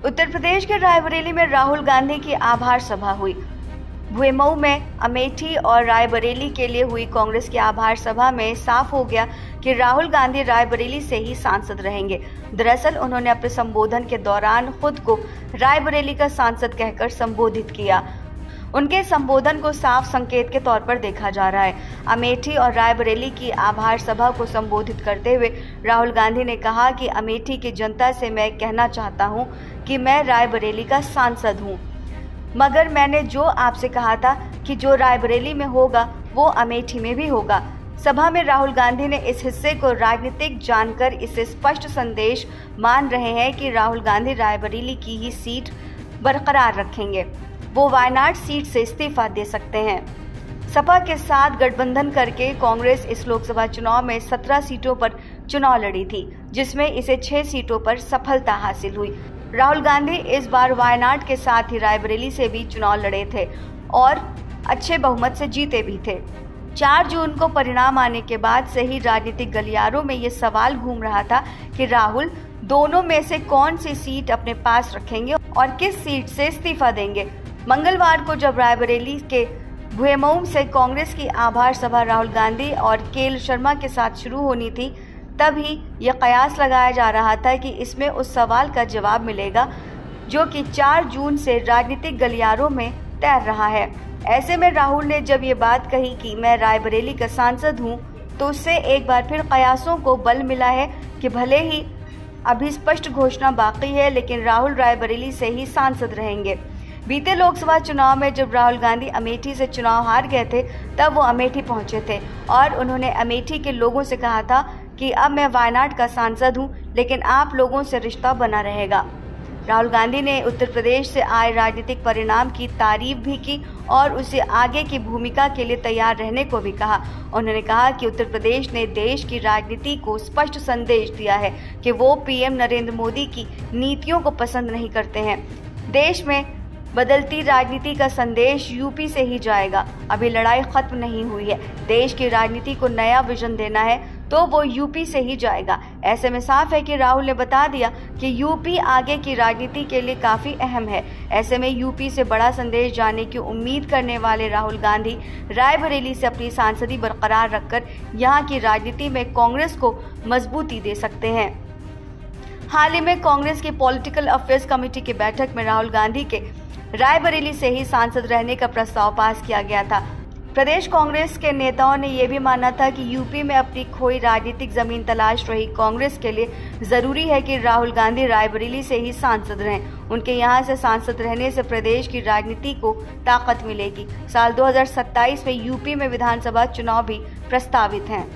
उत्तर प्रदेश के रायबरेली में राहुल गांधी की आभार सभा हुई। भुईमऊ में अमेठी और रायबरेली के लिए हुई कांग्रेस की आभार सभा में साफ हो गया कि राहुल गांधी रायबरेली से ही सांसद रहेंगे। दरअसल उन्होंने अपने संबोधन के दौरान खुद को रायबरेली का सांसद कहकर संबोधित किया। उनके संबोधन को साफ संकेत के तौर पर देखा जा रहा है। अमेठी और रायबरेली की आभार सभा को संबोधित करते हुए राहुल गांधी ने कहा कि अमेठी की जनता से मैं कहना चाहता हूं कि मैं रायबरेली का सांसद हूं, मगर मैंने जो आपसे कहा था कि जो रायबरेली में होगा वो अमेठी में भी होगा। सभा में राहुल गांधी ने इस हिस्से को राजनीतिक जानकर इसे स्पष्ट संदेश मान रहे हैं कि राहुल गांधी रायबरेली की ही सीट बरकरार रखेंगे। वो वायनाड सीट से इस्तीफा दे सकते हैं। सपा के साथ गठबंधन करके कांग्रेस इस लोकसभा चुनाव में 17 सीटों पर चुनाव लड़ी थी, जिसमें इसे 6 सीटों पर सफलता हासिल हुई। राहुल गांधी इस बार वायनाड के साथ ही रायबरेली से भी चुनाव लड़े थे और अच्छे बहुमत से जीते भी थे। 4 जून को परिणाम आने के बाद से ही राजनीतिक गलियारों में ये सवाल घूम रहा था कि राहुल दोनों में से कौन सी सीट अपने पास रखेंगे और किस सीट से इस्तीफा देंगे। मंगलवार को जब रायबरेली के भुईमऊ से कांग्रेस की आभार सभा राहुल गांधी और केएल शर्मा के साथ शुरू होनी थी, तभी यह कयास लगाया जा रहा था कि इसमें उस सवाल का जवाब मिलेगा जो कि 4 जून से राजनीतिक गलियारों में तैर रहा है। ऐसे में राहुल ने जब ये बात कही कि मैं रायबरेली का सांसद हूं, तो उससे एक बार फिर कयासों को बल मिला है कि भले ही अभी स्पष्ट घोषणा बाकी है, लेकिन राहुल रायबरेली से ही सांसद रहेंगे। बीते लोकसभा चुनाव में जब राहुल गांधी अमेठी से चुनाव हार गए थे, तब वो अमेठी पहुंचे थे और उन्होंने अमेठी के लोगों से कहा था कि अब मैं वायनाड का सांसद हूं, लेकिन आप लोगों से रिश्ता बना रहेगा। राहुल गांधी ने उत्तर प्रदेश से आए राजनीतिक परिणाम की तारीफ भी की और उसे आगे की भूमिका के लिए तैयार रहने को भी कहा। उन्होंने कहा कि उत्तर प्रदेश ने देश की राजनीति को स्पष्ट संदेश दिया है कि वो पीएम नरेंद्र मोदी की नीतियों को पसंद नहीं करते हैं। देश में बदलती राजनीति का संदेश यूपी से ही जाएगा। अभी लड़ाई खत्म नहीं हुई है। देश की राजनीति को नया विजन देना है तो वो यूपी से ही जाएगा। ऐसे में साफ है कि राहुल ने बता दिया कि यूपी आगे की राजनीति के लिए काफी अहम है। ऐसे में यूपी से बड़ा संदेश जाने की उम्मीद करने वाले राहुल गांधी रायबरेली से अपनी सांसदी बरकरार रखकर यहाँ की राजनीति में कांग्रेस को मजबूती दे सकते हैं। हाल ही में कांग्रेस की पॉलिटिकल अफेयर्स कमेटी की बैठक में राहुल गांधी के रायबरेली से ही सांसद रहने का प्रस्ताव पास किया गया था। प्रदेश कांग्रेस के नेताओं ने यह भी माना था कि यूपी में अपनी खोई राजनीतिक जमीन तलाश रही कांग्रेस के लिए जरूरी है कि राहुल गांधी रायबरेली से ही सांसद रहें। उनके यहां से सांसद रहने से प्रदेश की राजनीति को ताकत मिलेगी। साल 2027 में यूपी में विधानसभा चुनाव भी प्रस्तावित हैं।